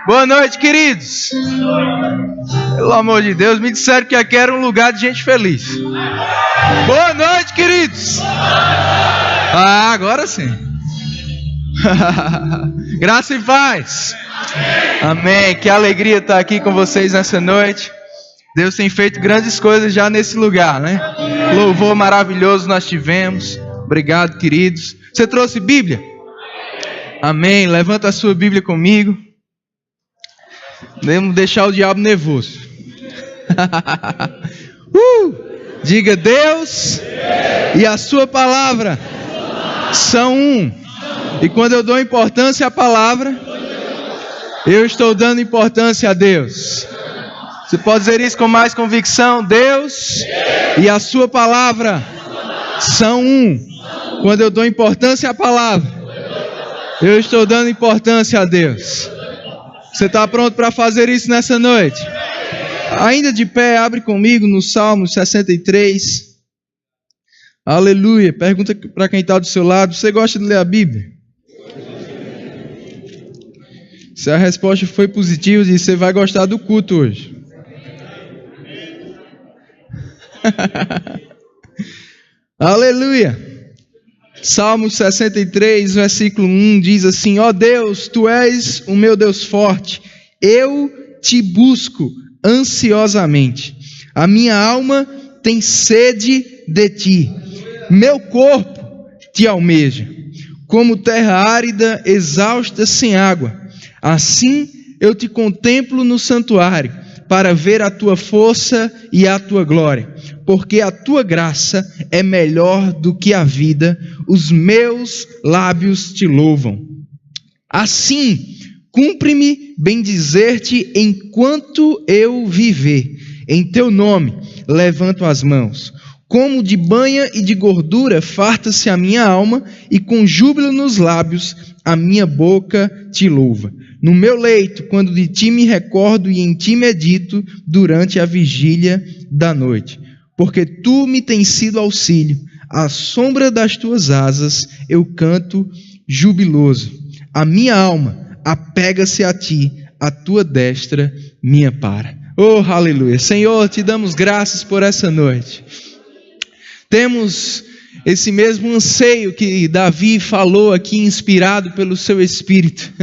Boa noite, queridos. Pelo amor de Deus, me disseram que aqui era um lugar de gente feliz. Boa noite, queridos. Ah, agora sim. Graça e paz. Amém. Que alegria estar aqui com vocês nessa noite. Deus tem feito grandes coisas já nesse lugar, né? Louvor maravilhoso nós tivemos. Obrigado, queridos. Você trouxe Bíblia? Amém. Levanta a sua Bíblia comigo. Vamos deixar o diabo nervoso. Diga: Deus e a sua palavra são um. E quando eu dou importância à palavra, eu estou dando importância a Deus. Você pode dizer isso com mais convicção? Deus e a sua palavra são um. Quando eu dou importância à palavra, eu estou dando importância a Deus. Você está pronto para fazer isso nessa noite? Ainda de pé, abre comigo no Salmo 63. Aleluia. Pergunta para quem está do seu lado: você gosta de ler a Bíblia? Se a resposta foi positiva, diz: você vai gostar do culto hoje. Aleluia. Salmo 63, versículo 1 diz assim: ó Deus, Tu és o meu Deus forte, eu Te busco ansiosamente. A minha alma tem sede de Ti, meu corpo Te almeja, como terra árida, exausta, sem água. Assim eu Te contemplo no santuário, para ver a Tua força e a Tua glória, porque a Tua graça é melhor do que a vida, os meus lábios Te louvam. Assim, cumpre-me bendizer-Te enquanto eu viver, em Teu nome levanto as mãos. Como de banha e de gordura farta-se a minha alma, e com júbilo nos lábios a minha boca Te louva. No meu leito, quando de Ti me recordo e em Ti medito durante a vigília da noite. Porque Tu me tens sido auxílio, à sombra das Tuas asas eu canto jubiloso. A minha alma apega-se a Ti, a Tua destra me ampara. Oh, aleluia. Senhor, Te damos graças por essa noite. Temos esse mesmo anseio que Davi falou aqui, inspirado pelo seu Espírito.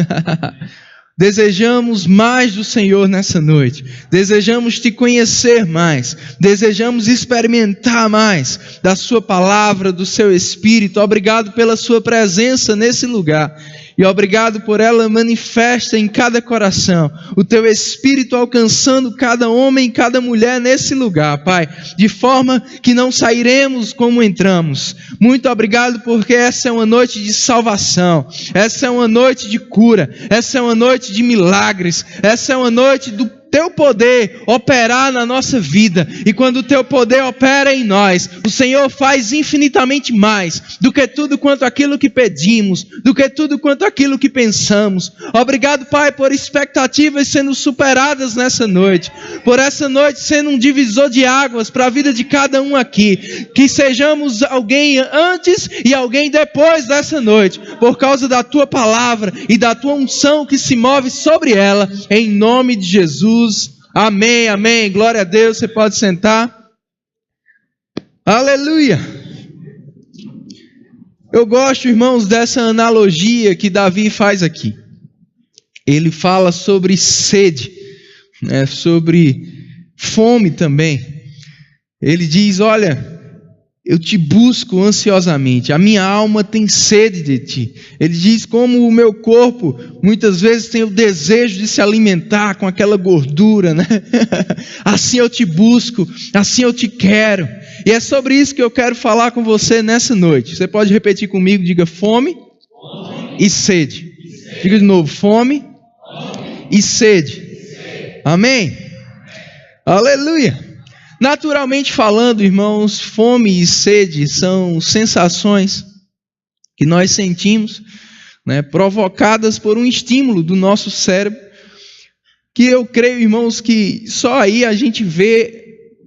Desejamos mais do Senhor nessa noite. Desejamos Te conhecer mais. Desejamos experimentar mais da Sua palavra, do Seu Espírito. Obrigado pela Sua presença nesse lugar. E obrigado por ela manifesta em cada coração. O Teu Espírito alcançando cada homem e cada mulher nesse lugar, Pai. De forma que não sairemos como entramos. Muito obrigado porque essa é uma noite de salvação. Essa é uma noite de cura. Essa é uma noite de milagres. Essa é uma noite do Teu poder operar na nossa vida. E quando o Teu poder opera em nós, o Senhor faz infinitamente mais do que tudo quanto aquilo que pedimos, do que tudo quanto aquilo que pensamos. Obrigado, Pai, por expectativas sendo superadas nessa noite, por essa noite sendo um divisor de águas para a vida de cada um aqui. Que sejamos alguém antes e alguém depois dessa noite, por causa da Tua palavra e da Tua unção que se move sobre ela, em nome de Jesus. Amém, amém, glória a Deus. Você pode sentar. Aleluia. Eu gosto, irmãos, dessa analogia que Davi faz aqui. Ele fala sobre sede, né, sobre fome também. Ele diz: olha, eu Te busco ansiosamente, a minha alma tem sede de Ti. Ele diz: como o meu corpo muitas vezes tem o desejo de se alimentar com aquela gordura, né? Assim eu Te busco, assim eu Te quero. E é sobre isso que eu quero falar com você nessa noite. Você pode repetir comigo, diga: fome e sede. Diga de novo: fome e sede. Amém? Aleluia. Naturalmente falando, irmãos, fome e sede são sensações que nós sentimos, né, provocadas por um estímulo do nosso cérebro, que eu creio, irmãos, que só aí a gente vê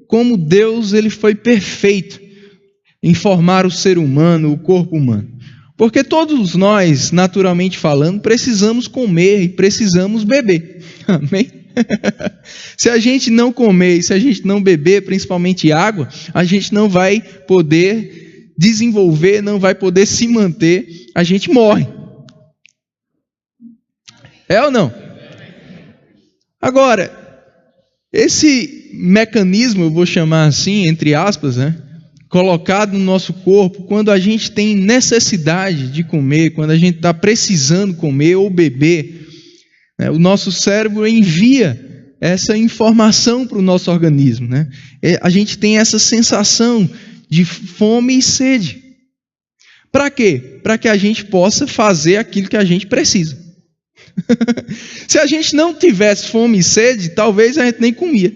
como Deus ele foi perfeito em formar o ser humano, o corpo humano. Porque todos nós, naturalmente falando, precisamos comer e precisamos beber. Amém? Se a gente não comer e se a gente não beber, principalmente água, a gente não vai poder desenvolver, não vai poder se manter, a gente morre. É ou não? Agora, esse mecanismo, eu vou chamar assim, entre aspas, né, colocado no nosso corpo, quando a gente tem necessidade de comer, quando a gente está precisando comer ou beber, né, o nosso cérebro envia essa informação para o nosso organismo, né? A gente tem essa sensação de fome e sede. Para quê? Para que a gente possa fazer aquilo que a gente precisa. Se a gente não tivesse fome e sede, talvez a gente nem comia.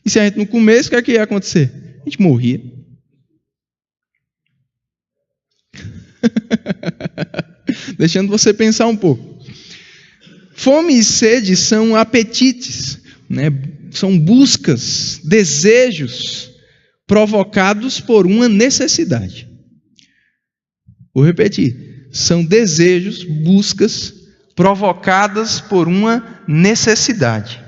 E se a gente não comesse, o que é que ia acontecer? A gente morria. Deixando você pensar um pouco. Fome e sede são apetites, né? São buscas, desejos provocados por uma necessidade. Vou repetir. São desejos, buscas provocadas por uma necessidade.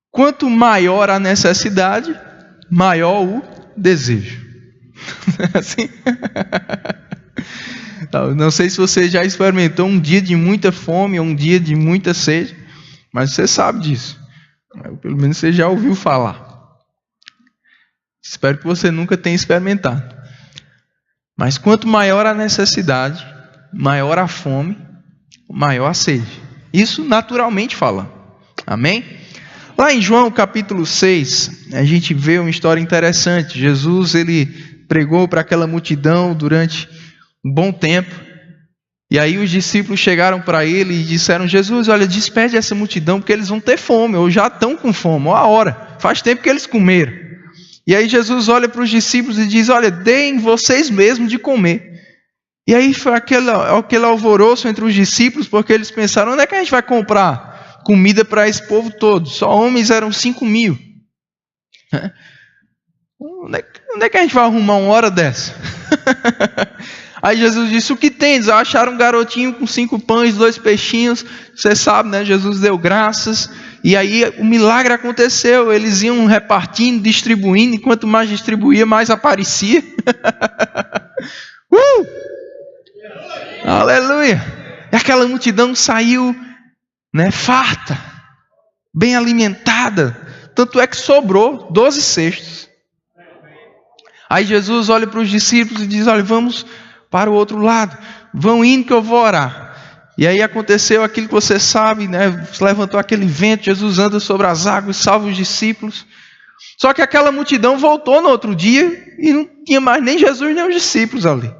Quanto maior a necessidade, maior o desejo. Assim? Não sei se você já experimentou um dia de muita fome ou um dia de muita sede, mas você sabe disso. Pelo menos você já ouviu falar. Espero que você nunca tenha experimentado. Mas quanto maior a necessidade, maior a fome, maior a sede. Isso naturalmente falando. Amém? Lá em João capítulo 6, a gente vê uma história interessante. Jesus, ele pregou para aquela multidão durante um bom tempo. E aí os discípulos chegaram para ele e disseram: Jesus, olha, despede essa multidão porque eles vão ter fome, ou já estão com fome, ó a hora. Faz tempo que eles comeram. E aí Jesus olha para os discípulos e diz: olha, deem vocês mesmos de comer. E aí foi aquele alvoroço entre os discípulos, porque eles pensaram: onde é que a gente vai comprar comida para esse povo todo? Só homens eram 5.000. Onde é que a gente vai arrumar uma hora dessa? Aí Jesus disse: o que tem? Eles acharam um garotinho com 5 pães, 2 peixinhos. Você sabe, né? Jesus deu graças. E aí o milagre aconteceu. Eles iam repartindo, distribuindo. E quanto mais distribuía, mais aparecia. Aleluia! E aquela multidão saiu, né, farta, bem alimentada. Tanto é que sobrou 12 cestos. Aí Jesus olha para os discípulos e diz: olha, vamos para o outro lado. Vão indo que eu vou orar. E aí aconteceu aquilo que você sabe, né? Se levantou aquele vento, Jesus anda sobre as águas, salva os discípulos. Só que aquela multidão voltou no outro dia e não tinha mais nem Jesus nem os discípulos ali.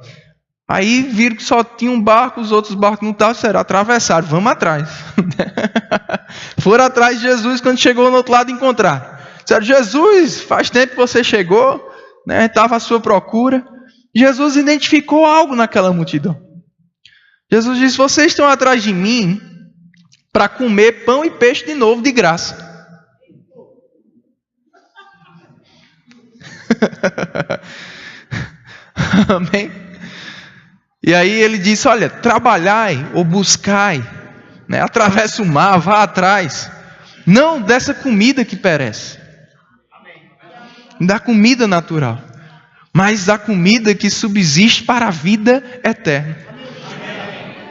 Aí viram que só tinha um barco, os outros barcos não estavam, será atravessaram, vamos atrás. Foram atrás de Jesus, quando chegou no outro lado encontraram. Disseram: Jesus, faz tempo que você chegou, né? Estava à sua procura. Jesus identificou algo naquela multidão. Jesus disse: vocês estão atrás de mim para comer pão e peixe de novo de graça. Amém? E aí ele disse: olha, trabalhai ou buscai, né? Atravessa o mar, vá atrás. Não dessa comida que perece, da comida natural, mas da comida que subsiste para a vida eterna.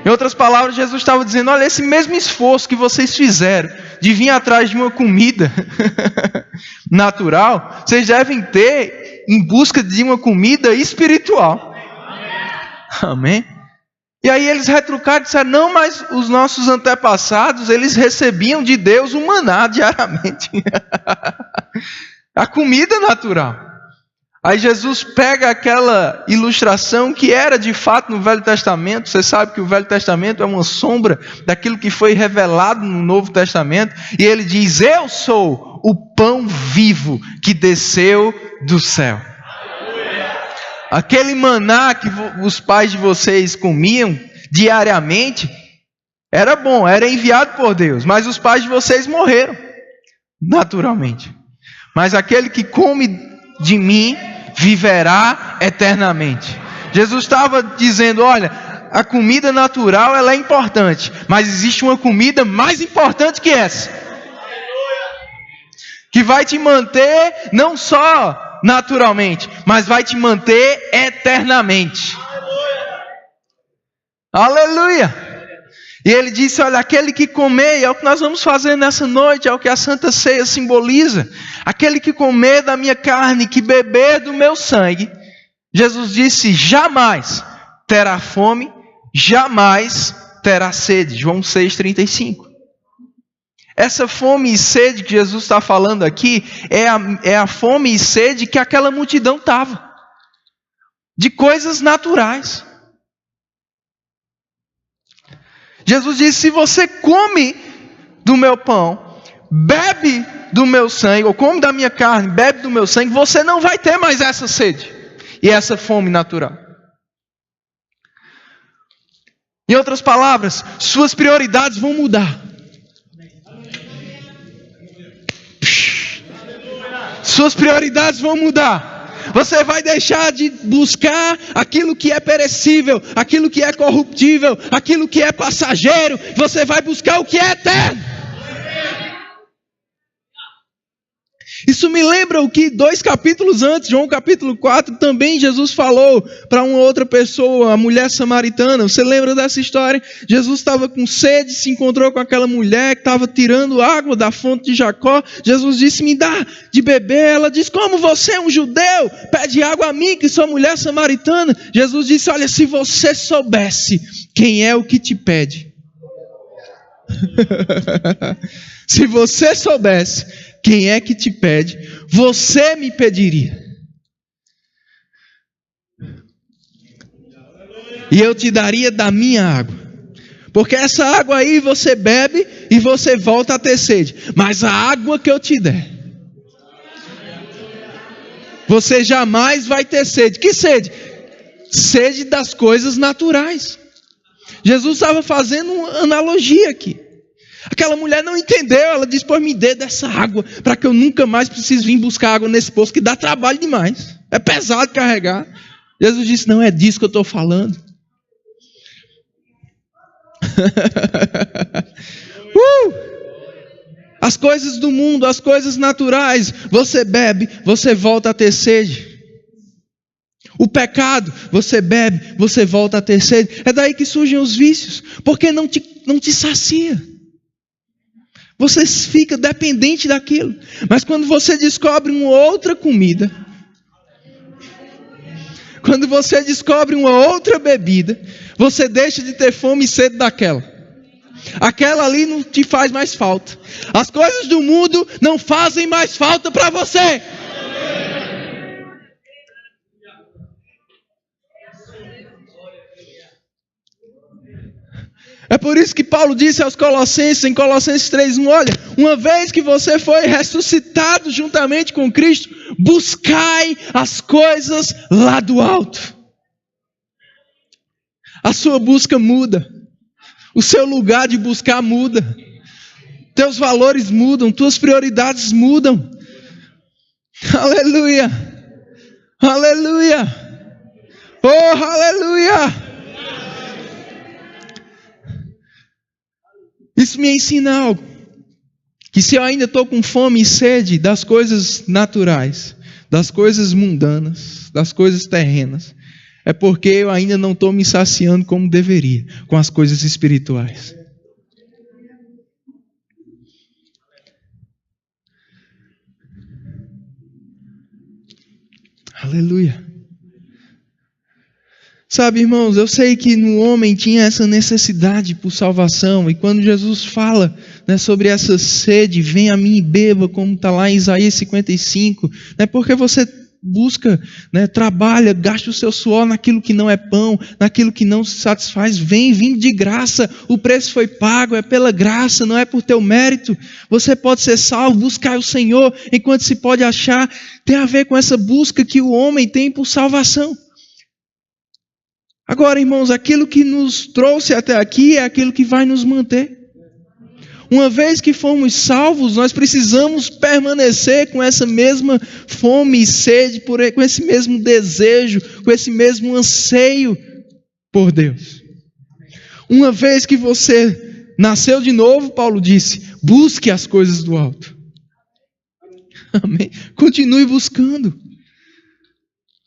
Em outras palavras, Jesus estava dizendo: olha, esse mesmo esforço que vocês fizeram de vir atrás de uma comida natural, vocês devem ter em busca de uma comida espiritual. Amém? E aí eles retrucaram e disseram: não, mas os nossos antepassados, eles recebiam de Deus o maná diariamente. A comida natural. Aí Jesus pega aquela ilustração que era de fato no Velho Testamento. Você sabe que o Velho Testamento é uma sombra daquilo que foi revelado no Novo Testamento. E ele diz: eu sou o pão vivo que desceu do céu. Aquele maná que os pais de vocês comiam diariamente era bom, era enviado por Deus. Mas os pais de vocês morreram naturalmente. Mas aquele que come de mim viverá eternamente. Jesus estava dizendo, olha, a comida natural ela é importante, mas existe uma comida mais importante que essa, que vai te manter não só naturalmente, mas vai te manter eternamente. Aleluia! E ele disse, olha, aquele que comer, é o que nós vamos fazer nessa noite, é o que a Santa Ceia simboliza. Aquele que comer da minha carne, que beber do meu sangue, Jesus disse, jamais terá fome, jamais terá sede. João 6,35. Essa fome e sede que Jesus está falando aqui, é a fome e sede que aquela multidão estava. De coisas naturais. Jesus disse, se você come do meu pão, bebe do meu sangue, ou come da minha carne, bebe do meu sangue, você não vai ter mais essa sede e essa fome natural. Em outras palavras, suas prioridades vão mudar. Suas prioridades vão mudar. Você vai deixar de buscar aquilo que é perecível, aquilo que é corruptível, aquilo que é passageiro. Você vai buscar o que é eterno. Isso me lembra o que 2 capítulos antes, João capítulo 4, também Jesus falou para uma outra pessoa, a mulher samaritana. Você lembra dessa história? Jesus estava com sede, se encontrou com aquela mulher que estava tirando água da fonte de Jacó. Jesus disse, me dá de beber. Ela disse, como você é um judeu, pede água a mim que sou mulher samaritana. Jesus disse, olha, se você soubesse quem é o que te pede. Se você soubesse quem é que te pede, você me pediria. E eu te daria da minha água. Porque essa água aí você bebe e você volta a ter sede. Mas a água que eu te der, você jamais vai ter sede. Que sede? Sede das coisas naturais. Jesus estava fazendo uma analogia aqui. Aquela mulher não entendeu, ela disse, pois me dê dessa água, para que eu nunca mais precise vir buscar água nesse poço, que dá trabalho demais, é pesado carregar. Jesus disse, não é disso que eu estou falando. As coisas do mundo, as coisas naturais, você bebe, você volta a ter sede. O pecado, você bebe, você volta a ter sede. É daí que surgem os vícios, porque não te sacia. Você fica dependente daquilo. Mas quando você descobre uma outra comida, quando você descobre uma outra bebida, você deixa de ter fome e sede daquela. Aquela ali não te faz mais falta. As coisas do mundo não fazem mais falta para você. É por isso que Paulo disse aos Colossenses, em Colossenses 3:1, olha, uma vez que você foi ressuscitado juntamente com Cristo, buscai as coisas lá do alto. A sua busca muda. O seu lugar de buscar muda. Teus valores mudam, tuas prioridades mudam. Aleluia! Aleluia! Oh, aleluia! Isso me ensina algo, que se eu ainda estou com fome e sede das coisas naturais, das coisas mundanas, das coisas terrenas, é porque eu ainda não estou me saciando como deveria, com as coisas espirituais. Aleluia. Sabe, irmãos, eu sei que no homem tinha essa necessidade por salvação. E quando Jesus fala, né, sobre essa sede, vem a mim e beba, como está lá em Isaías 55. Né, porque você busca, né, trabalha, gasta o seu suor naquilo que não é pão, naquilo que não se satisfaz. Vem vindo de graça, o preço foi pago, é pela graça, não é por teu mérito. Você pode ser salvo, buscar o Senhor enquanto se pode achar. Tem a ver com essa busca que o homem tem por salvação. Agora, irmãos, aquilo que nos trouxe até aqui é aquilo que vai nos manter. Uma vez que fomos salvos, nós precisamos permanecer com essa mesma fome e sede, com esse mesmo desejo, com esse mesmo anseio por Deus. Uma vez que você nasceu de novo, Paulo disse, busque as coisas do alto. Amém? Continue buscando.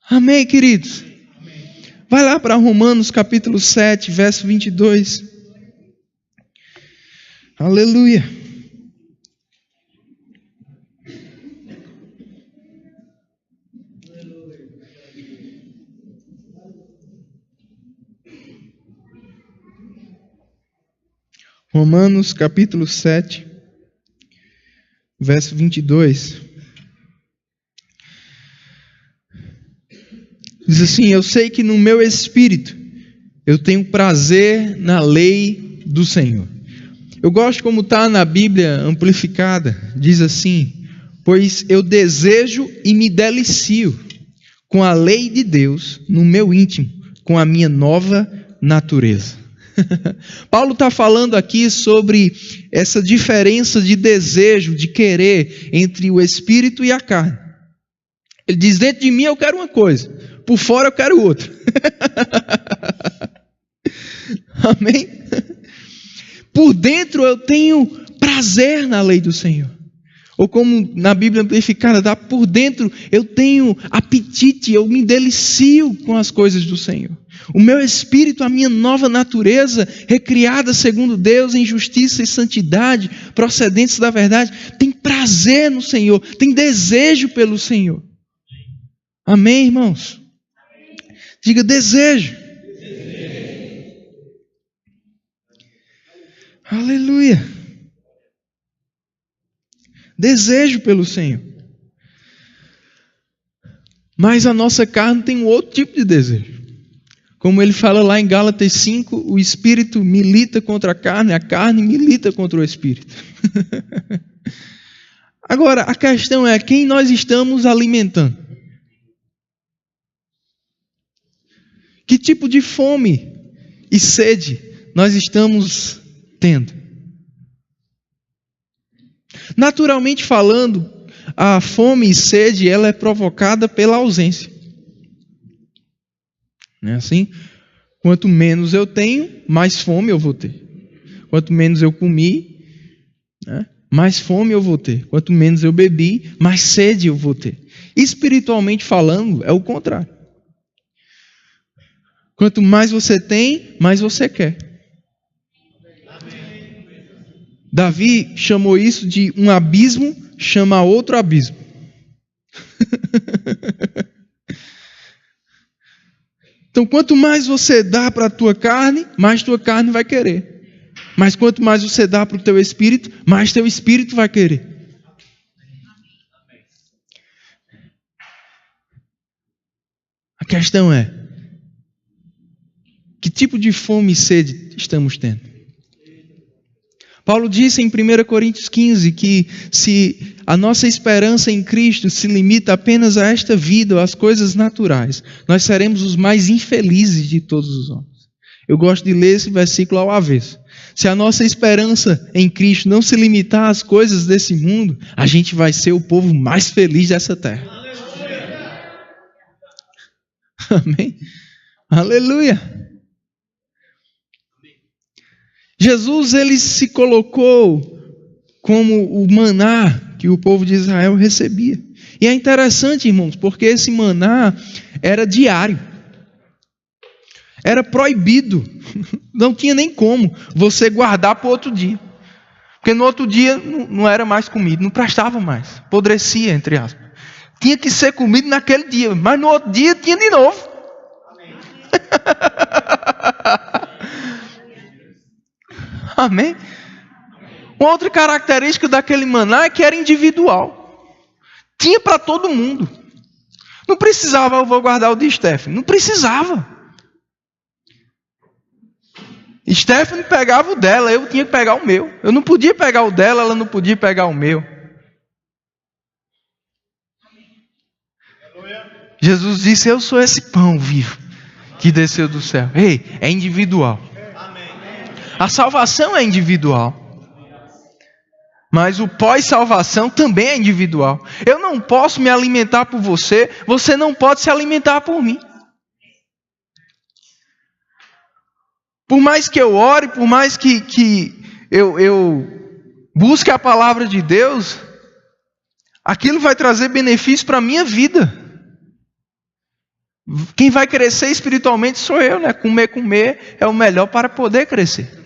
Amém, queridos? Vai lá para Romanos capítulo 7, verso 22. Aleluia. Romanos capítulo 7, verso 22. Diz assim, eu sei que no meu espírito eu tenho prazer na lei do Senhor. Eu gosto como está na Bíblia amplificada, diz assim, pois eu desejo e me delicio com a lei de Deus no meu íntimo, com a minha nova natureza. Paulo está falando aqui sobre essa diferença de desejo, de querer entre o espírito e a carne. Ele diz, dentro de mim eu quero uma coisa, por fora eu quero outra. Amém? Por dentro eu tenho prazer na lei do Senhor. Ou como na Bíblia amplificada, por dentro eu tenho apetite, eu me delicio com as coisas do Senhor. O meu espírito, a minha nova natureza, recriada segundo Deus em justiça e santidade, procedentes da verdade, tem prazer no Senhor, tem desejo pelo Senhor. Amém, irmãos? Diga desejo. Aleluia. Desejo pelo Senhor. Mas a nossa carne tem um outro tipo de desejo. Como ele fala lá em Gálatas 5, o espírito milita contra a carne milita contra o espírito. Agora, a questão é quem nós estamos alimentando. Que tipo de fome e sede nós estamos tendo? Naturalmente falando, a fome e sede ela é provocada pela ausência. Não é assim? Quanto menos eu tenho, mais fome eu vou ter. Quanto menos eu comi, né, mais fome eu vou ter. Quanto menos eu bebi, mais sede eu vou ter. Espiritualmente falando, é o contrário. Quanto mais você tem, mais você quer. Davi chamou isso de um abismo, chama outro abismo. Então, quanto mais você dá para a tua carne, mais tua carne vai querer. Mas quanto mais você dá para o teu espírito, mais teu espírito vai querer. A questão é, que tipo de fome e sede estamos tendo? Paulo disse em 1 Coríntios 15 que se a nossa esperança em Cristo se limita apenas a esta vida, ou às coisas naturais, nós seremos os mais infelizes de todos os homens. Eu gosto de ler esse versículo ao avesso. Se a nossa esperança em Cristo não se limitar às coisas desse mundo, a gente vai ser o povo mais feliz dessa terra. Amém? Aleluia! Jesus, ele se colocou como o maná que o povo de Israel recebia. E é interessante, irmãos, porque esse maná era diário. Era proibido. Não tinha nem como você guardar para o outro dia. Porque no outro dia não era mais comido, não prestava mais. Apodrecia, entre aspas. Tinha que ser comido naquele dia, mas no outro dia tinha de novo. Amém? Uma outra característica daquele maná é que era individual. Tinha para todo mundo. Não precisava, eu vou guardar o de Stephanie. Não precisava. Stephanie pegava o dela, eu tinha que pegar o meu. Eu não podia pegar o dela, ela não podia pegar o meu. Jesus disse, eu sou esse pão vivo que desceu do céu. Ei, é individual. A salvação é individual. Mas o pós-salvação também é individual. Eu não posso me alimentar por você, você não pode se alimentar por mim. Por mais que eu ore, por mais que eu busque a palavra de Deus, aquilo vai trazer benefício para a minha vida. Quem vai crescer espiritualmente sou eu, né? Comer é o melhor para poder crescer.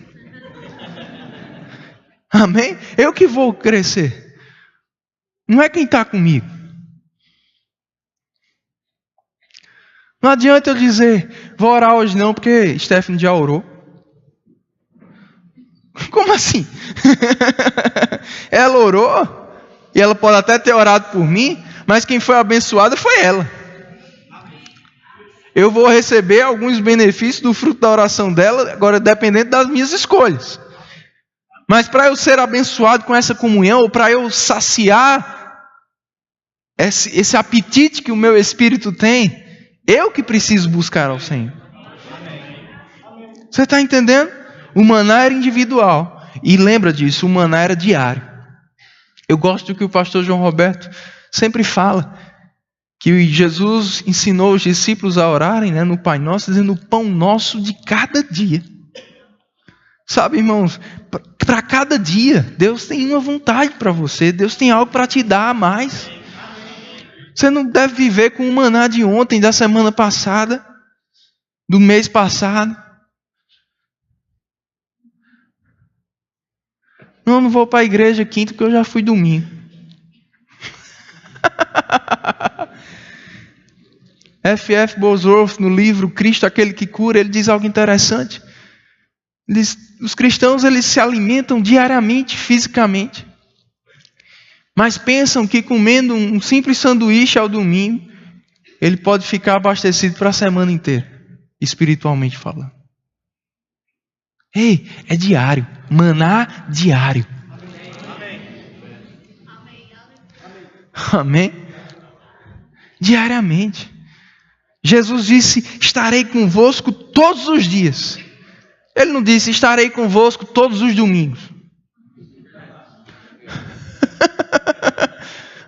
Amém? Eu que vou crescer. Não é quem está comigo. Não adianta eu dizer, vou orar hoje não, porque Stephanie já orou. Como assim? Ela orou, e ela pode até ter orado por mim, mas quem foi abençoada foi ela. Eu vou receber alguns benefícios do fruto da oração dela, agora dependendo das minhas escolhas. Mas para eu ser abençoado com essa comunhão, ou para eu saciar esse apetite que o meu espírito tem, eu que preciso buscar ao Senhor. Você está entendendo? O maná era individual. E lembra disso, o maná era diário. Eu gosto do que o pastor João Roberto sempre fala. Que Jesus ensinou os discípulos a orarem, né, no Pai Nosso, dizendo o pão nosso de cada dia. Sabe, irmãos, para cada dia, Deus tem uma vontade para você. Deus tem algo para te dar a mais. Você não deve viver com o maná de ontem, da semana passada, do mês passado. Não vou para a igreja quinta porque eu já fui domingo. F.F. Bosworth, no livro Cristo, aquele que cura, ele diz algo interessante. Ele diz, os cristãos eles se alimentam diariamente, fisicamente. Mas pensam que comendo um simples sanduíche ao domingo, ele pode ficar abastecido para a semana inteira, espiritualmente falando. Ei, é diário. Maná diário. Amém? Diariamente. Jesus disse, estarei convosco todos os dias. Ele não disse, estarei convosco todos os domingos.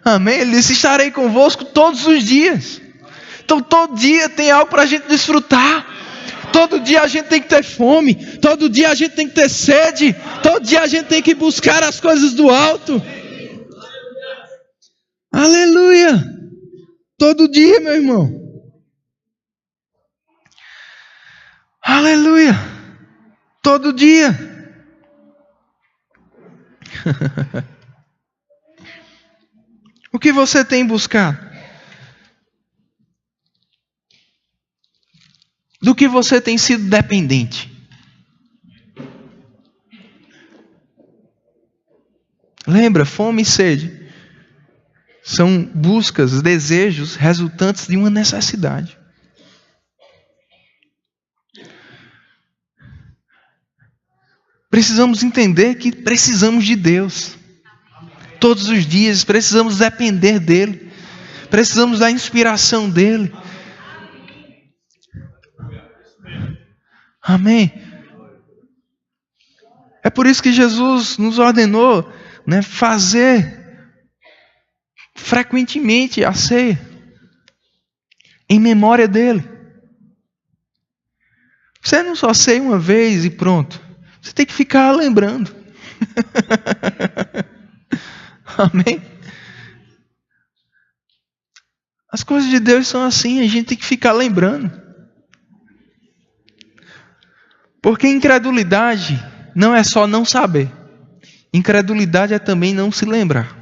Amém? Ele disse, estarei convosco todos os dias. Então todo dia tem algo para a gente desfrutar. Todo dia a gente tem que ter fome. Todo dia a gente tem que ter sede. Todo dia a gente tem que buscar as coisas do alto. Aleluia! Todo dia, meu irmão. Aleluia! Todo dia. O que você tem buscado? Do que você tem sido dependente? Lembra, fome e sede são buscas, desejos resultantes de uma necessidade. Precisamos entender que precisamos de Deus. Todos os dias precisamos depender dEle. Precisamos da inspiração dEle. Amém? É por isso que Jesus nos ordenou, né, fazer frequentemente a ceia. Em memória dEle. Você não só ceia uma vez e pronto. Você tem que ficar lembrando. Amém? As coisas de Deus são assim, a gente tem que ficar lembrando. Porque incredulidade não é só não saber. Incredulidade é também não se lembrar.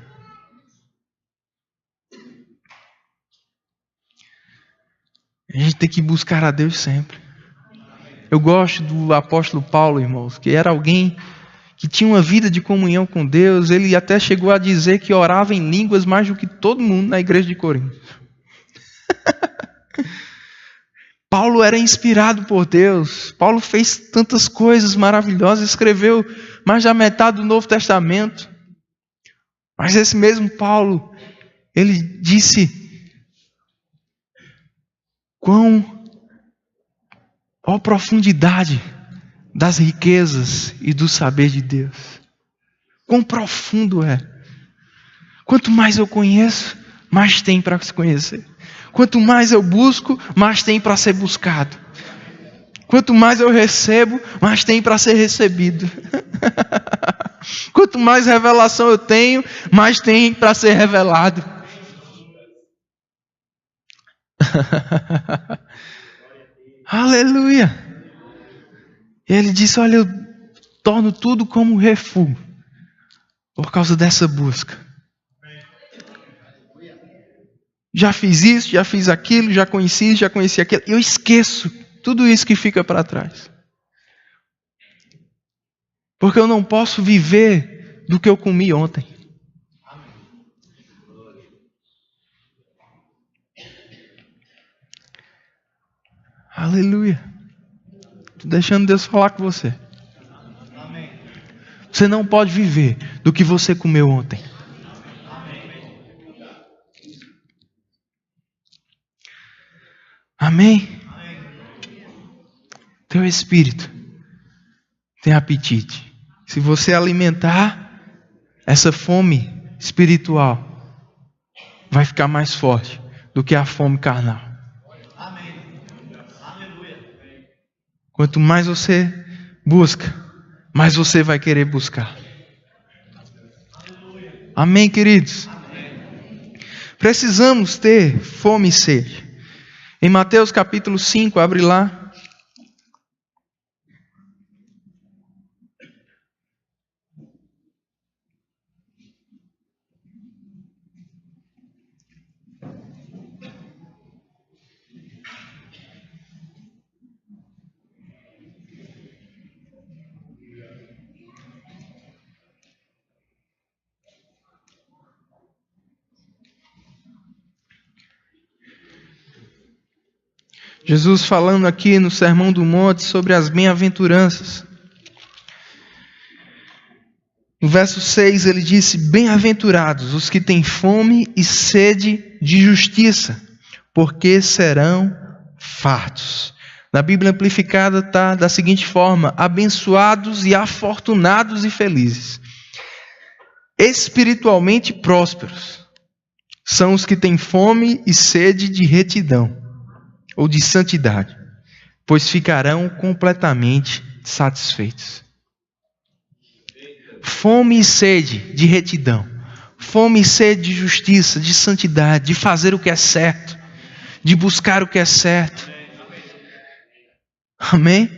A gente tem que buscar a Deus sempre. Eu gosto do apóstolo Paulo, irmãos, que era alguém que tinha uma vida de comunhão com Deus. Ele até chegou a dizer que orava em línguas mais do que todo mundo na igreja de Corinto. Paulo era inspirado por Deus. Paulo fez tantas coisas maravilhosas, escreveu mais da metade do Novo Testamento. Mas esse mesmo Paulo, ele disse qual a profundidade das riquezas e do saber de Deus. Quão profundo é. Quanto mais eu conheço, mais tem para se conhecer. Quanto mais eu busco, mais tem para ser buscado. Quanto mais eu recebo, mais tem para ser recebido. Quanto mais revelação eu tenho, mais tem para ser revelado. Aleluia. Ele disse, olha, eu torno tudo como refúgio. Por causa dessa busca. Já fiz isso, já fiz aquilo, já conheci aquilo. Eu esqueço tudo isso que fica para trás. Porque eu não posso viver do que eu comi ontem. Aleluia. Estou deixando Deus falar com você. Você não pode viver do que você comeu ontem. Amém? Teu espírito tem apetite. Se você alimentar essa fome espiritual, vai ficar mais forte do que a fome carnal. Quanto mais você busca, mais você vai querer buscar. Amém, queridos? Precisamos ter fome e sede. Em Mateus capítulo 5, abre lá. Jesus falando aqui no Sermão do Monte sobre as bem-aventuranças. No verso 6 ele disse, bem-aventurados os que têm fome e sede de justiça, porque serão fartos. Na Bíblia Amplificada está da seguinte forma, abençoados e afortunados e felizes. Espiritualmente prósperos são os que têm fome e sede de retidão, ou de santidade, pois ficarão completamente satisfeitos. Fome e sede de retidão, fome e sede de justiça, de santidade, de fazer o que é certo, de buscar o que é certo. Amém?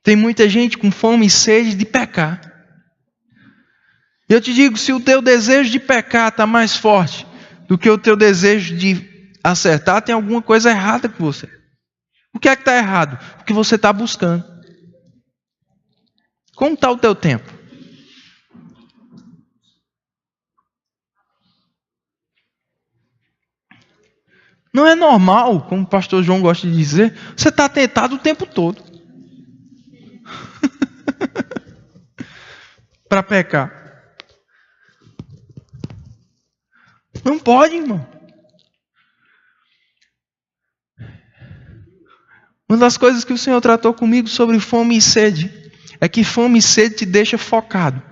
Tem muita gente com fome e sede de pecar. Eu te digo, se o teu desejo de pecar está mais forte do que o teu desejo de acertar, tem alguma coisa errada com você. O que é que está errado? O que você está buscando. Como está o teu tempo? Não é normal, como o pastor João gosta de dizer, você está tentado o tempo todo. Para pecar. Não pode, irmão. Uma das coisas que o Senhor tratou comigo sobre fome e sede é que fome e sede te deixa focado.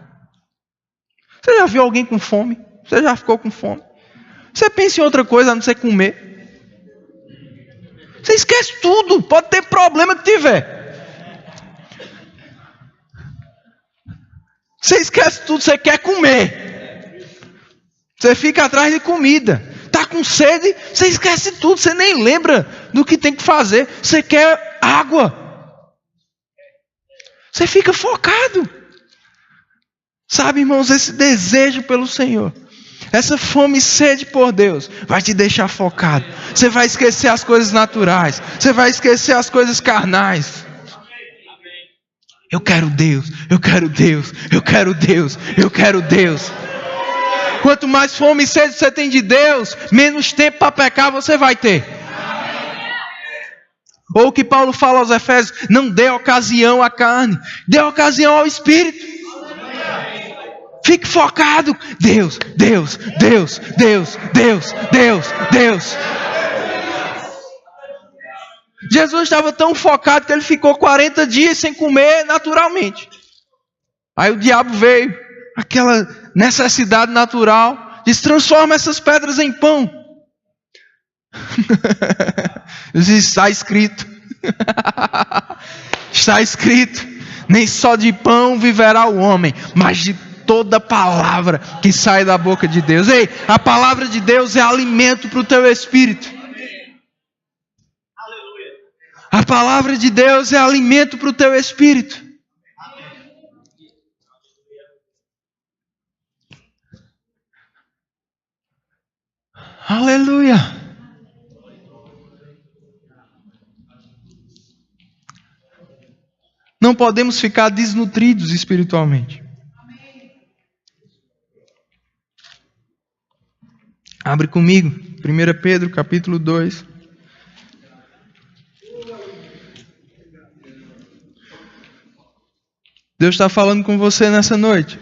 Você já viu alguém com fome? Você já ficou com fome? Você pensa em outra coisa a não ser comer? Você esquece tudo. Pode ter problema que tiver. Você esquece tudo. Você quer comer. Você fica atrás de comida. Está com sede, você esquece tudo, você nem lembra do que tem que fazer. Você quer água. Você fica focado. Sabe, irmãos, esse desejo pelo Senhor, essa fome e sede por Deus, vai te deixar focado. Você vai esquecer as coisas naturais. Você vai esquecer as coisas carnais. Eu quero Deus, eu quero Deus, eu quero Deus, eu quero Deus. Quanto mais fome e sede você tem de Deus, menos tempo para pecar você vai ter. Ou o que Paulo fala aos Efésios, não dê ocasião à carne, dê ocasião ao Espírito. Fique focado. Deus, Deus, Deus, Deus, Deus, Deus, Deus. Jesus estava tão focado que ele ficou 40 dias sem comer naturalmente. Aí o diabo veio, aquela necessidade natural, diz: transforma essas pedras em pão. Está escrito. Está escrito: nem só de pão viverá o homem, mas de toda palavra que sai da boca de Deus. Ei, a palavra de Deus é alimento para o teu espírito. A palavra de Deus é alimento para o teu espírito. Aleluia. Não podemos ficar desnutridos espiritualmente. Abre comigo, 1 Pedro capítulo 2. Deus está falando com você nessa noite.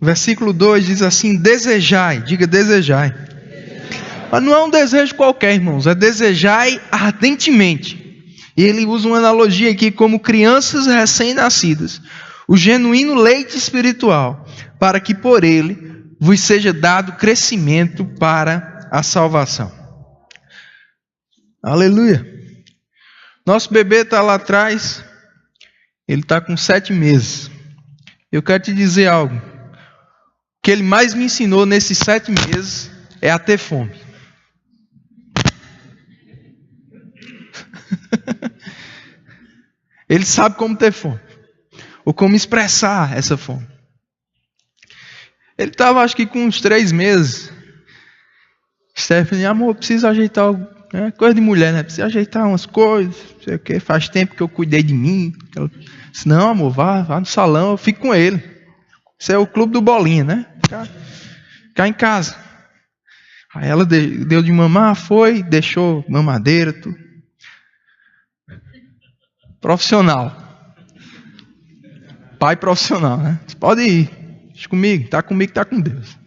Versículo 2 diz assim: desejai, diga desejai. Mas não é um desejo qualquer, irmãos, é desejai ardentemente. E ele usa uma analogia aqui como crianças recém-nascidas, o genuíno leite espiritual, para que por ele vos seja dado crescimento para a salvação. Aleluia. Nosso bebê está lá atrás, ele está com 7 meses. Eu quero te dizer algo. O que ele mais me ensinou nesses 7 meses é a ter fome. Ele sabe como ter fome, ou como expressar essa fome. Ele estava, acho que com uns 3 meses. Stephanie: amor, preciso ajeitar algo. É coisa de mulher, né? Precisa ajeitar umas coisas, não sei o quê. Faz tempo que eu cuidei de mim. Eu disse: não, amor, vá no salão, eu fico com ele. Isso é o clube do bolinha, né? Ficar em casa. Aí ela deu de mamar, foi, deixou mamadeira, tudo. Profissional. Pai profissional, né? Você pode ir. Deixa comigo, tá com Deus.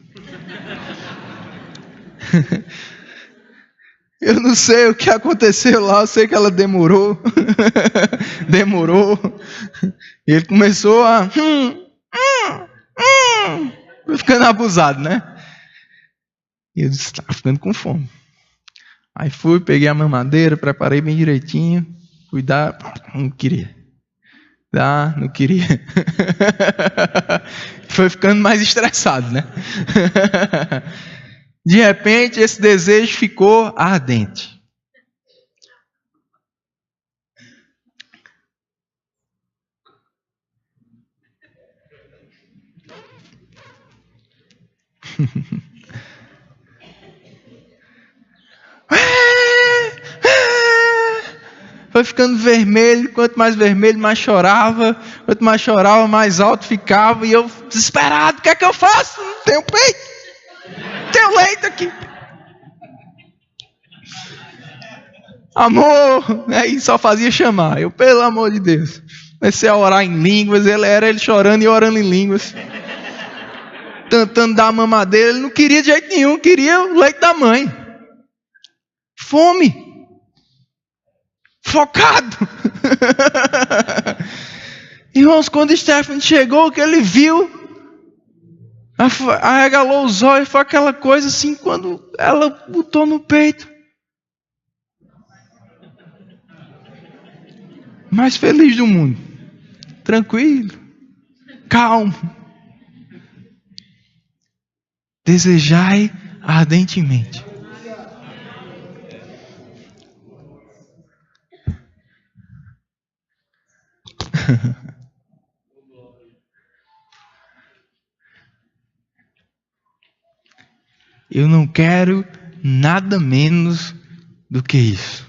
Eu não sei o que aconteceu lá, eu sei que ela demorou. E ele começou a... Foi ficando abusado, né? E eu disse: tá ficando com fome. Aí fui, peguei a mamadeira, preparei bem direitinho. Fui dar, não queria. Não queria. Foi ficando mais estressado, né? De repente, esse desejo ficou ardente. Foi ficando vermelho, quanto mais vermelho, mais chorava. Quanto mais chorava, mais alto ficava. E eu desesperado: o que é que eu faço? Não tenho peito, não tenho leite aqui. Amor, aí só fazia chamar. Eu, pelo amor de Deus, comecei a orar em línguas. Ele chorando e orando em línguas, tentando dar a mamadeira. Ele não queria de jeito nenhum, queria o leite da mãe. Fome. Focado. Irmãos, quando Stephanie chegou, que ele viu, arregalou os olhos, foi aquela coisa assim, quando ela botou no peito. Mais feliz do mundo. Tranquilo. Calmo. Desejai ardentemente. Eu não quero nada menos do que isso.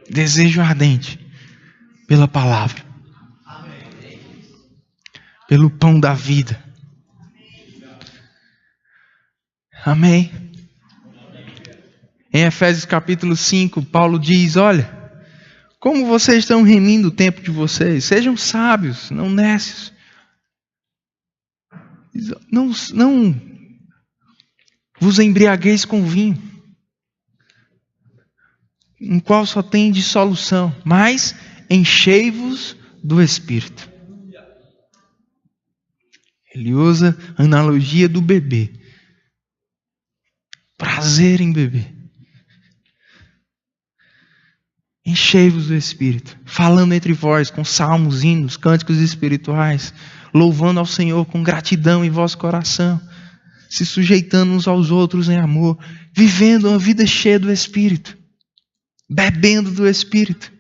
Desejo ardente pela palavra, pelo pão da vida. Amém. Em Efésios capítulo 5, Paulo diz: olha, como vocês estão remindo o tempo de vocês, sejam sábios, não nécios. Não vos embriagueis com vinho, em qual só tem dissolução, mas enchei-vos do Espírito. Ele usa a analogia do bebê. Prazer em beber. Enchei-vos do Espírito, falando entre vós com salmos, hinos, cânticos espirituais, louvando ao Senhor com gratidão em vosso coração, se sujeitando uns aos outros em amor, vivendo uma vida cheia do Espírito, bebendo do Espírito.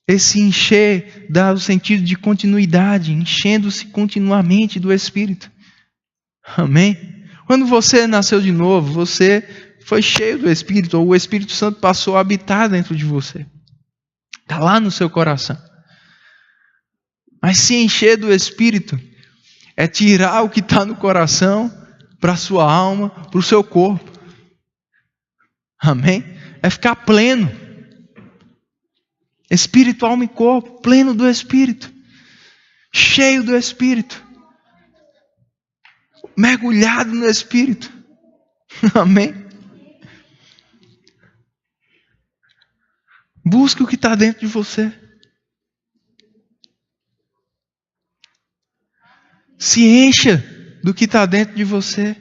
Esse encher dá o sentido de continuidade, enchendo-se continuamente do Espírito. Amém? Quando você nasceu de novo, você foi cheio do Espírito, ou o Espírito Santo passou a habitar dentro de você. Está lá no seu coração. Mas se encher do Espírito é tirar o que está no coração para a sua alma, para o seu corpo. Amém? É ficar pleno. Espírito, alma e corpo, pleno do Espírito. Cheio do Espírito. Mergulhado no Espírito. Amém? Busque o que está dentro de você. Se encha do que está dentro de você.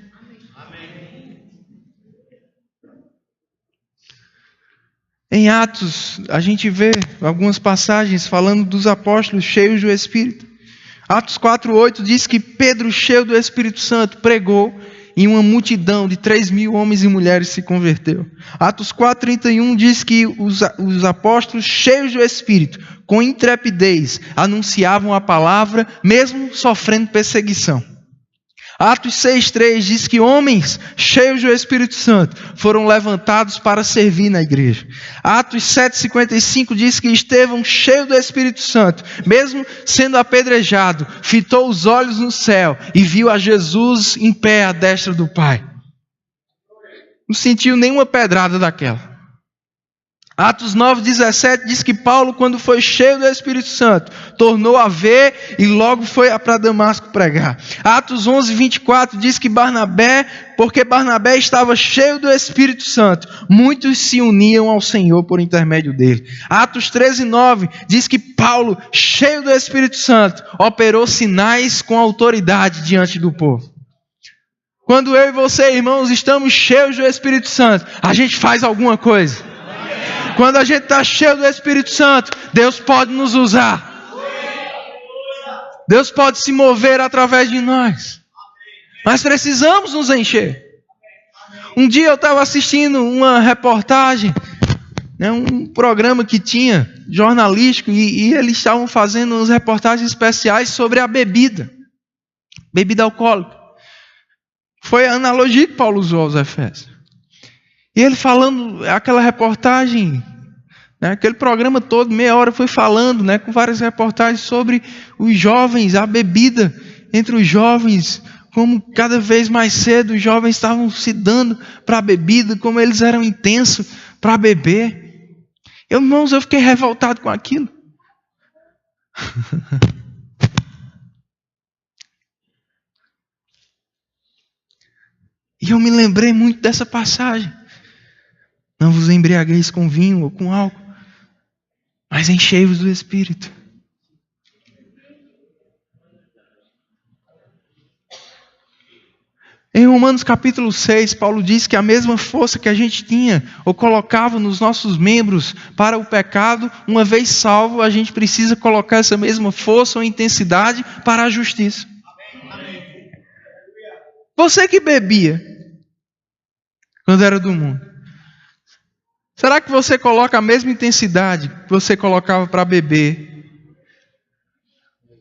Em Atos, a gente vê algumas passagens falando dos apóstolos cheios do Espírito. Atos 4:8 diz que Pedro, cheio do Espírito Santo, pregou e uma multidão de 3.000 homens e mulheres se converteu. Atos 4:31 diz que os apóstolos cheios do Espírito, com intrepidez, anunciavam a palavra, mesmo sofrendo perseguição. Atos 6:3 diz que homens cheios do Espírito Santo foram levantados para servir na igreja. Atos 7:55 diz que Estevão, cheio do Espírito Santo, mesmo sendo apedrejado, fitou os olhos no céu e viu a Jesus em pé à destra do Pai. Não sentiu nenhuma pedrada daquela. Atos 9:17 diz que Paulo, quando foi cheio do Espírito Santo, tornou a ver e logo foi para Damasco pregar. Atos 11:24 diz que porque Barnabé estava cheio do Espírito Santo, muitos se uniam ao Senhor por intermédio dele. Atos 13:9 diz que Paulo, cheio do Espírito Santo, operou sinais com autoridade diante do povo. Quando eu e você, irmãos, estamos cheios do Espírito Santo, a gente faz alguma coisa. Quando a gente está cheio do Espírito Santo, Deus pode nos usar. Deus pode se mover através de nós. Mas precisamos nos encher. Um dia eu estava assistindo uma reportagem, um programa que tinha, jornalístico, e eles estavam fazendo umas reportagens especiais sobre a bebida alcoólica. Foi a analogia que Paulo usou aos Efésios. E ele falando, aquela reportagem, aquele programa todo, meia hora, foi falando, com várias reportagens sobre os jovens, a bebida entre os jovens, como cada vez mais cedo os jovens estavam se dando para a bebida, como eles eram intensos para beber. Irmãos, eu fiquei revoltado com aquilo. E eu me lembrei muito dessa passagem. Não vos embriagueis com vinho ou com álcool, mas enchei-vos do Espírito. Em Romanos capítulo 6, Paulo diz que a mesma força que a gente tinha ou colocava nos nossos membros para o pecado, uma vez salvo, a gente precisa colocar essa mesma força ou intensidade para a justiça. Você que bebia quando era do mundo, será que você coloca a mesma intensidade que você colocava para beber?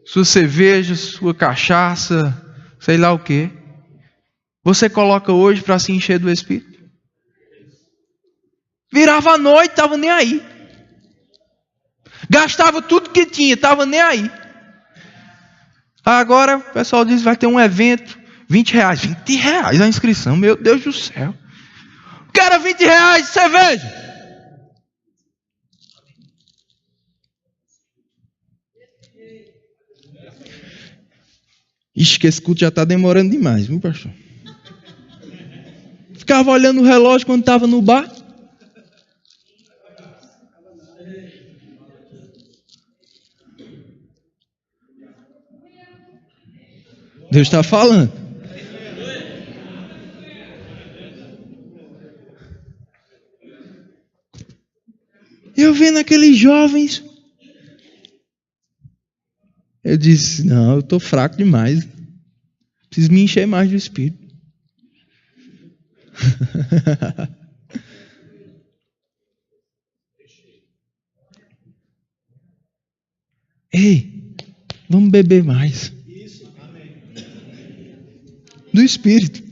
Sua cerveja, sua cachaça, sei lá o quê. Você coloca hoje para se encher do Espírito? Virava a noite, estava nem aí. Gastava tudo que tinha, estava nem aí. Agora o pessoal diz, vai ter um evento, R$20. R$20 a inscrição, meu Deus do céu. Quero R$20 de cerveja. Ixi, que esse culto já está demorando demais, viu, pastor? Ficava olhando o relógio quando estava no bar. Deus está falando. Eu vendo aqueles jovens, eu disse, não, eu estou fraco demais. Preciso me encher mais do Espírito. Ei, vamos beber mais. Do Espírito.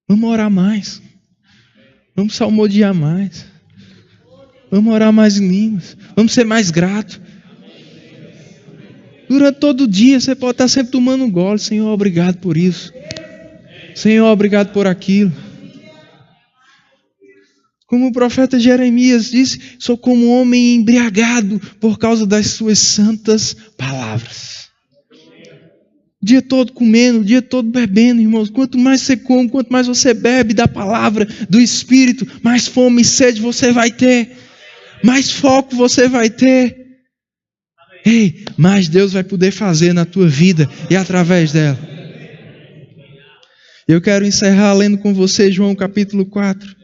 Vamos orar mais. Vamos salmodiar mais. Vamos orar mais em línguas. Vamos ser mais gratos. Durante todo o dia você pode estar sempre tomando um gole. Senhor, obrigado por isso. Senhor, obrigado por aquilo. Como o profeta Jeremias disse, sou como um homem embriagado por causa das suas santas palavras. O dia todo comendo, o dia todo bebendo, irmãos. Quanto mais você come, quanto mais você bebe da palavra, do Espírito, mais fome e sede você vai ter. Mais foco você vai ter. Ei, mais Deus vai poder fazer na tua vida e através dela. Eu quero encerrar lendo com você João capítulo 4.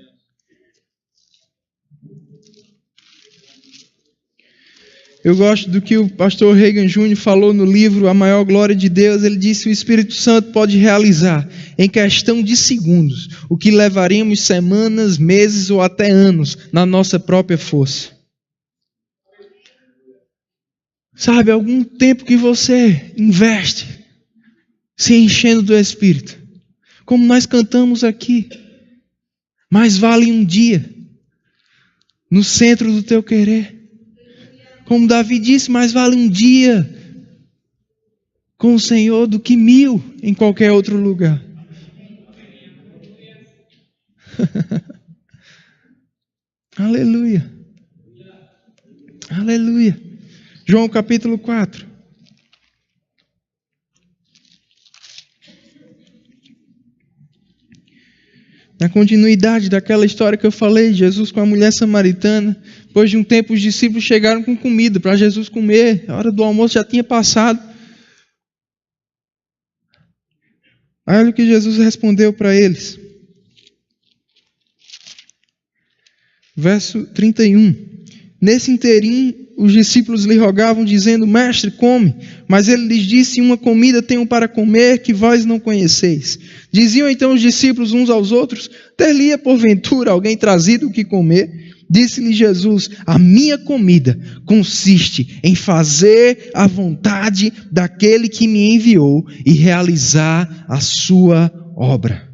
Eu gosto do que o pastor Reagan Jr. falou no livro A Maior Glória de Deus. Ele disse que o Espírito Santo pode realizar em questão de segundos o que levaríamos semanas, meses ou até anos na nossa própria força. Sabe, algum tempo que você investe se enchendo do Espírito, como nós cantamos aqui, mais vale um dia no centro do teu querer. Como Davi disse, mais vale um dia com o Senhor do que 1000 em qualquer outro lugar. Aleluia. Aleluia. João capítulo 4. Na continuidade daquela história que eu falei, Jesus com a mulher samaritana, depois de um tempo os discípulos chegaram com comida para Jesus comer, a hora do almoço já tinha passado. Aí olha o que Jesus respondeu para eles. Verso 31. Nesse interim, os discípulos lhe rogavam, dizendo, Mestre, come. Mas ele lhes disse, uma comida tenho para comer que vós não conheceis. Diziam então os discípulos uns aos outros, ter-lhe-ia porventura alguém trazido o que comer? Disse-lhe Jesus, a minha comida consiste em fazer a vontade daquele que me enviou e realizar a sua obra.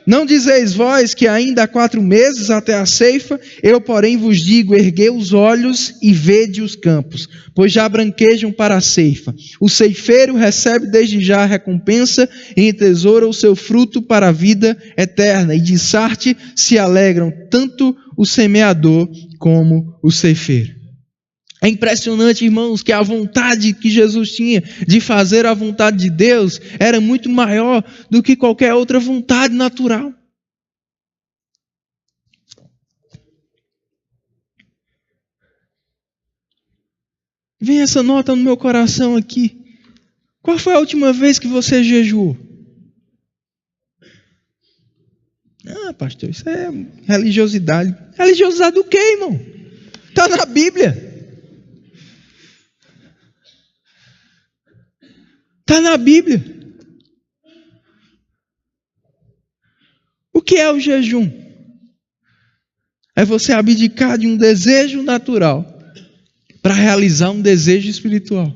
Não dizeis vós que ainda há 4 meses até a ceifa? Eu, porém, vos digo, erguei os olhos e vede os campos, pois já branquejam para a ceifa. O ceifeiro recebe desde já a recompensa e entesoura o seu fruto para a vida eterna. E de Sarte se alegram tanto o semeador como o ceifeiro. É impressionante, irmãos, que a vontade que Jesus tinha de fazer a vontade de Deus era muito maior do que qualquer outra vontade natural. Vem essa nota no meu coração aqui. Qual foi a última vez que você jejuou? Ah, pastor, isso é religiosidade. Religiosidade do quê, irmão? Está na Bíblia. Está na Bíblia. O que é o jejum? É você abdicar de um desejo natural para realizar um desejo espiritual.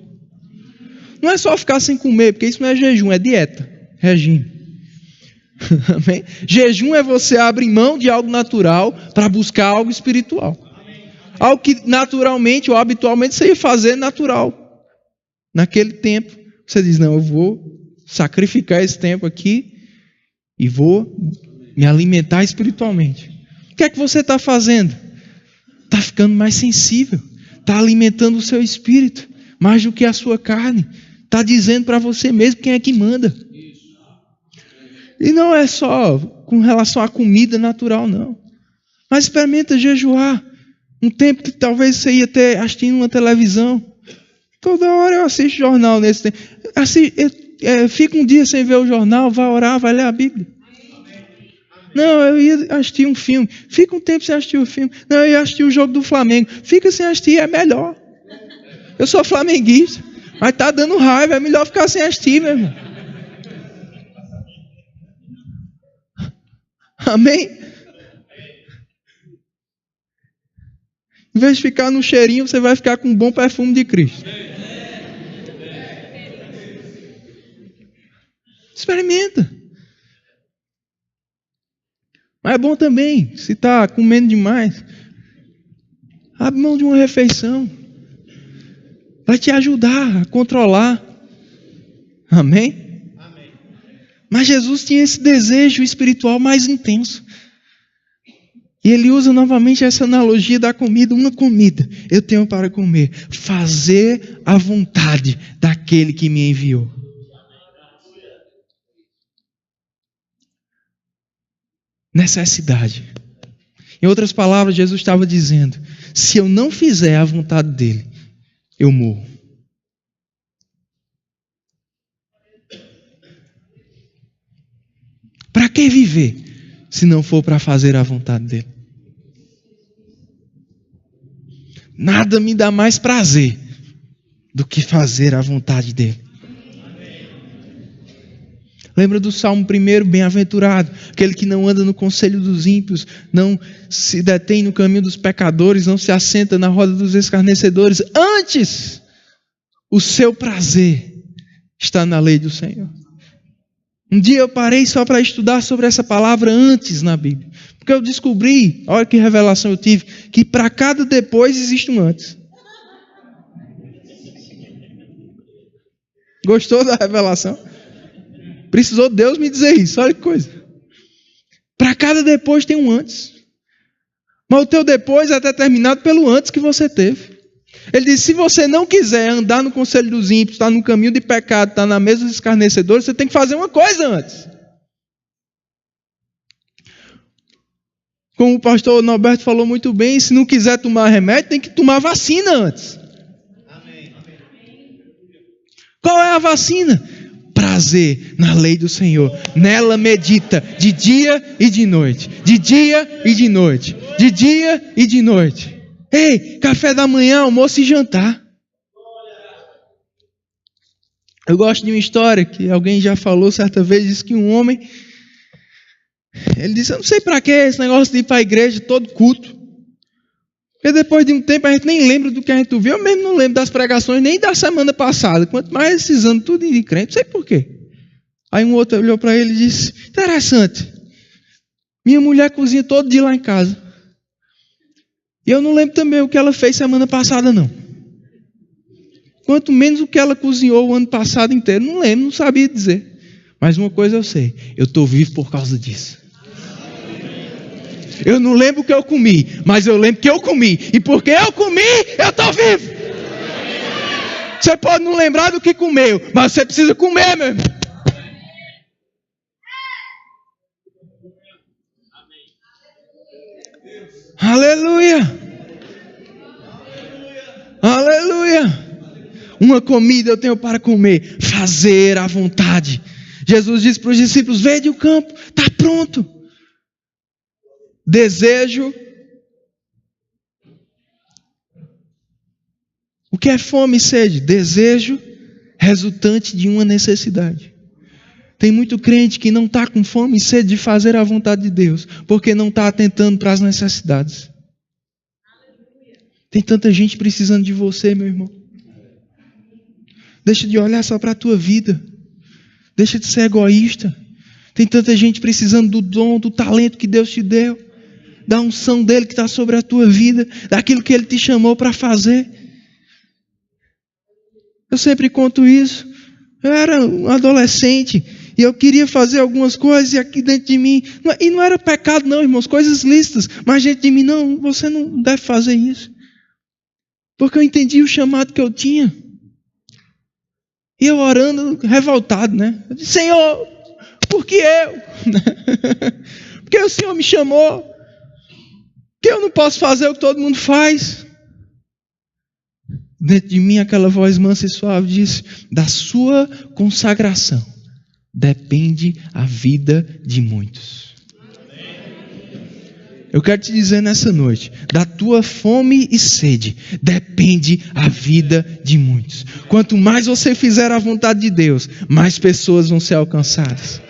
Não é só ficar sem comer, porque isso não é jejum, é dieta, regime. Amém? Jejum é você abrir mão de algo natural para buscar algo espiritual. Algo que naturalmente ou habitualmente você ia fazer natural. Naquele tempo. Você diz, não, eu vou sacrificar esse tempo aqui e vou me alimentar espiritualmente. O que é que você está fazendo? Está ficando mais sensível. está alimentando o seu espírito, mais do que a sua carne. Está dizendo para você mesmo quem é que manda. E não é só com relação à comida natural, não. Mas experimenta jejuar. Um tempo que talvez você ia ter assistindo uma televisão. Toda hora eu assisto jornal nesse tempo. Fica um dia sem ver o jornal, vai orar, vai ler a Bíblia. Não, eu ia assistir um filme. Fica um tempo sem assistir o filme. Não, eu ia assistir o jogo do Flamengo. Fica sem assistir, é melhor. Eu sou flamenguista, mas está dando raiva, é melhor ficar sem assistir, meu irmão. Amém? Em vez de ficar no cheirinho, você vai ficar com um bom perfume de Cristo. Experimenta. Mas é bom também, se está comendo demais, abre mão de uma refeição. Vai te ajudar a controlar. Amém? Amém? Mas Jesus tinha esse desejo espiritual mais intenso. E ele usa novamente essa analogia da comida. Uma comida eu tenho para comer. Fazer a vontade daquele que me enviou. Necessidade. Em outras palavras, Jesus estava dizendo: se eu não fizer a vontade dele, eu morro. Para que viver se não for para fazer a vontade dele? Nada me dá mais prazer do que fazer a vontade dele. Lembra do Salmo 1, bem-aventurado, aquele que não anda no conselho dos ímpios, não se detém no caminho dos pecadores, não se assenta na roda dos escarnecedores. Antes, o seu prazer está na lei do Senhor. Um dia eu parei só para estudar sobre essa palavra antes na Bíblia. Porque eu descobri, olha que revelação eu tive, que para cada depois existe um antes. Gostou da revelação? Precisou Deus me dizer isso, olha que coisa. Para cada depois tem um antes. Mas o teu depois é determinado pelo antes que você teve. Ele diz: se você não quiser andar no conselho dos ímpios, estar no caminho de pecado, estar na mesa dos escarnecedores, você tem que fazer uma coisa antes. Como o pastor Norberto falou muito bem, se não quiser tomar remédio, tem que tomar vacina antes. Amém. Qual é a vacina? Prazer na lei do Senhor. Nela medita de dia e de noite. De dia e de noite. De dia e de noite. Ei, café da manhã, almoço e jantar. Eu gosto de uma história que alguém já falou certa vez. Disse que um homem, ele disse: eu não sei para que esse negócio de ir para a igreja todo culto. Porque depois de um tempo a gente nem lembra do que a gente viu. Eu mesmo não lembro das pregações nem da semana passada. Quanto mais esses anos tudo de crente. Não sei por quê. Aí um outro olhou para ele e disse: interessante. Minha mulher cozinha todo dia lá em casa. E eu não lembro também o que ela fez semana passada, não. Quanto menos o que ela cozinhou o ano passado inteiro. Não lembro, não sabia dizer. Mas uma coisa eu sei. Eu estou vivo por causa disso. Eu não lembro o que eu comi, mas eu lembro que eu comi. E porque eu comi, eu estou vivo. Você pode não lembrar do que comeu, mas você precisa comer, meu irmão. Aleluia. Aleluia. Uma comida eu tenho para comer. Fazer a vontade. Jesus disse para os discípulos: vede o campo, está pronto. Desejo. O que é fome e sede? Desejo resultante de uma necessidade. Tem muito crente que não está com fome e sede de fazer a vontade de Deus, porque não está atentando para as necessidades. Tem tanta gente precisando de você, meu irmão. Deixa de olhar só para a tua vida. Deixa de ser egoísta. Tem tanta gente precisando do dom, do talento que Deus te deu, da unção dele que está sobre a tua vida, daquilo que ele te chamou para fazer. Eu sempre conto isso. Eu era um adolescente e eu queria fazer algumas coisas e aqui dentro de mim, e não era pecado não, irmãos, coisas lícitas, mas dentro de mim: não, você não deve fazer isso. Porque eu entendi o chamado que eu tinha. E eu orando, revoltado, né? Eu disse, Senhor, por que eu? Porque o Senhor me chamou. Que eu não posso fazer o que todo mundo faz. Dentro de mim, aquela voz mansa e suave disse, da sua consagração depende a vida de muitos. Eu quero te dizer nessa noite, da tua fome e sede depende a vida de muitos. Quanto mais você fizer a vontade de Deus, mais pessoas vão ser alcançadas.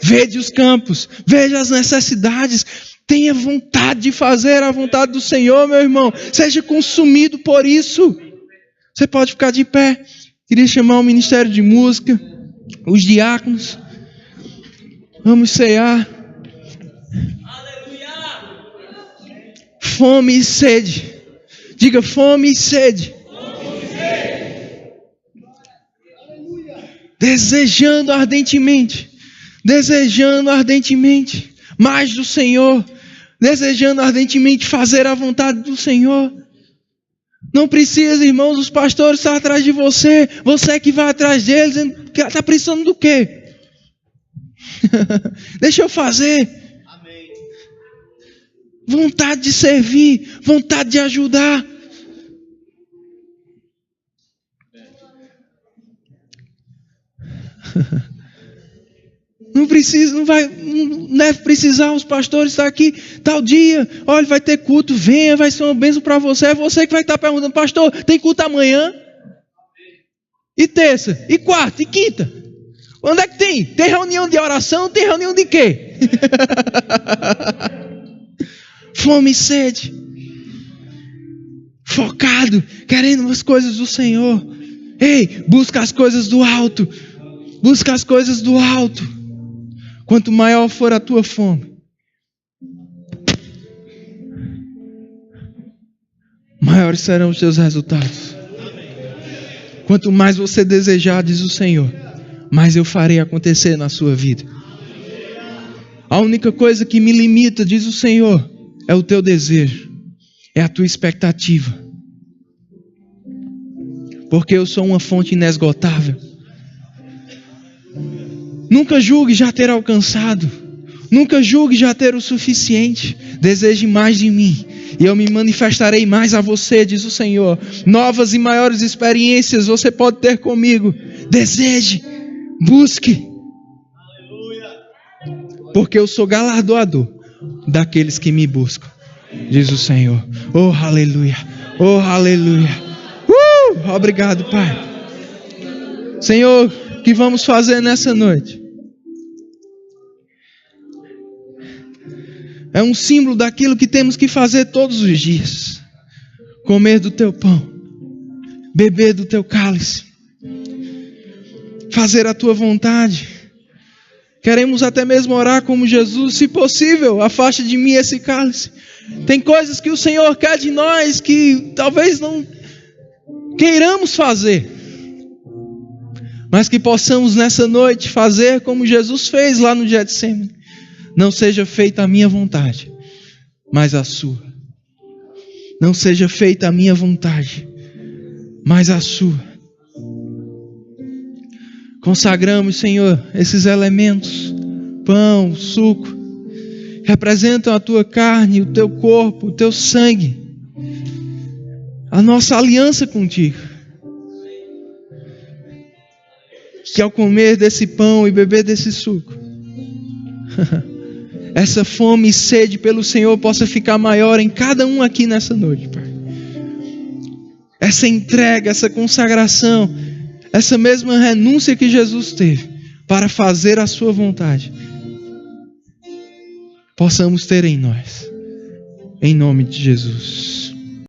Veja os campos, veja as necessidades, tenha vontade de fazer a vontade do Senhor, meu irmão. Seja consumido por isso. Você pode ficar de pé. Queria chamar o Ministério de Música, os diáconos. Vamos cear. Fome e sede. Diga fome e sede. Desejando ardentemente mais do Senhor, desejando ardentemente fazer a vontade do Senhor. Não precisa, irmãos, os pastores estar atrás de você, você que vai atrás deles, está precisando do quê? Deixa eu fazer. Amém. Vontade de servir, vontade de ajudar. Não deve precisar os pastores estar aqui tal dia. Olha, vai ter culto, venha, vai ser uma bênção para você. É você que vai estar perguntando, pastor, tem culto amanhã? E terça? E quarta? E quinta? Onde é que tem? Tem reunião de oração? Tem reunião de quê? Fome e sede. Focado, querendo as coisas do Senhor. Ei, busca as coisas do alto. Busca as coisas do alto. Quanto maior for a tua fome, maiores serão os teus resultados. Quanto mais você desejar, diz o Senhor, mais eu farei acontecer na sua vida. A única coisa que me limita, diz o Senhor, é o teu desejo, é a tua expectativa. Porque eu sou uma fonte inesgotável. Nunca julgue já ter alcançado. Nunca julgue já ter o suficiente. Deseje mais de mim, e eu me manifestarei mais a você, diz o Senhor. Novas e maiores experiências você pode ter comigo. Deseje, busque. Porque eu sou galardoador daqueles que me buscam, diz o Senhor. Oh, aleluia. Oh, aleluia. Obrigado, Pai. Senhor, o que vamos fazer nessa noite? É um símbolo daquilo que temos que fazer todos os dias. Comer do teu pão, beber do teu cálice, fazer a tua vontade. Queremos até mesmo orar como Jesus, se possível, afaste de mim esse cálice. Tem coisas que o Senhor quer de nós que talvez não queiramos fazer, mas que possamos nessa noite fazer como Jesus fez lá no Getsemane. Não seja feita a minha vontade, mas a sua. Não seja feita a minha vontade, mas a sua. Consagramos, Senhor, esses elementos, pão, suco, representam a tua carne, o teu corpo, o teu sangue, a nossa aliança contigo. Que ao comer desse pão e beber desse suco, essa fome e sede pelo Senhor possa ficar maior em cada um aqui nessa noite, Pai. Essa entrega, essa consagração, essa mesma renúncia que Jesus teve para fazer a sua vontade, possamos ter em nós, em nome de Jesus.